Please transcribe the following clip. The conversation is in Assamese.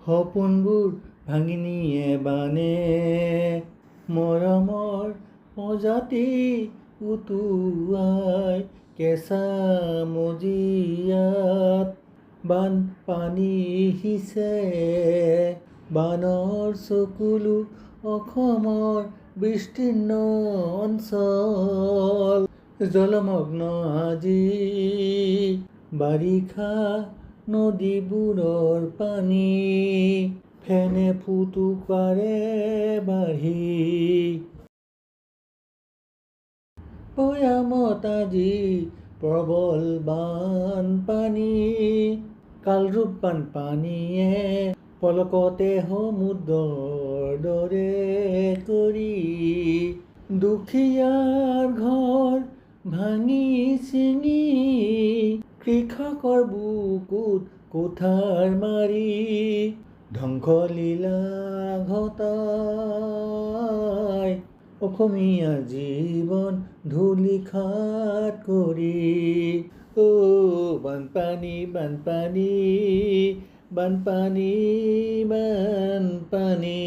সপোনবোৰ ভাঙি নিয়ে বানে, মৰমৰ প্ৰজাতি উটুৱাই কেঁচা মজিয়াত বানপানী সিঁচে। বানৰ চকুলো অসমৰ বিস্তীৰ্ণ অঞ্চল, জলমগ্ন আজি বাৰিষা নদীবোৰৰ পানী, ফেনে ফুটুকাৰে বাঢ়ি। ভৈয়ামত আজি প্ৰবল বানপানী, কালৰূপ বানপানীয়ে পলকতে সমুদ্ৰৰ দৰে কৰি দুখীয়াৰ ঘৰ ভাঙি চিঙি, কৃষকৰ বুকুত কুঠাৰ মাৰি ধ্বংসলীলা ঘটাই অসমীয়া জীৱন ধূলিসাৎ কৰি। বানপানী বানপানী বানপানী বানপানী।